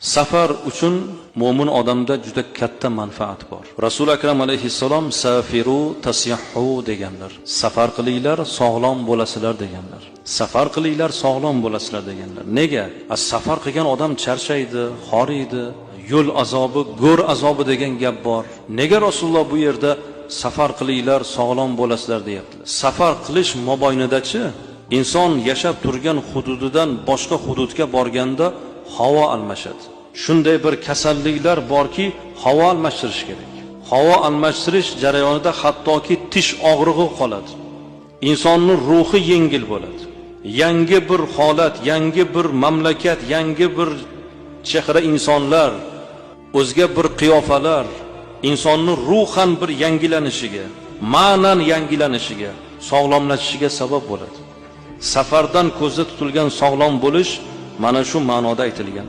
Safar uchun mo'min odamda juda katta manfaat bor. Rasul akram alayhissalom safiru tasihhu deganlar. Safar qilinglar, sog'lom bo'lasizlar deganlar. Safar qilinglar, sog'lom bo'lasizlar deganlar. Nega? Safar qilgan odam charchaydi, horiydi, yo'l azobi, go'r azobi degan gap bor. Nega Rasululloh bu yerda safar qilinglar, sog'lom bo'lasizlar deyaptilar? Safar qilish moboynidachi inson yashab turgan hududidan boshqa hududga borganda havo almashadi. Shunday bir kasalliklar borki, havo almashtirish kerak. Havo almashtirish jarayonida hattoki tish og'rig'i qoladi. Insonning ruhi yengil bo'ladi. Yangi bir holat, yangi bir mamlakat, yangi bir chehra insonlar, o'zga bir qiyofalar insonning ruhan bir yangilanishiga, ma'nan yangilanishiga, sog'lomlashishiga sabab bo'ladi. Safardan ko'zda tutilgan sog'lom bo'lish mana shu ma'noda aytilgan.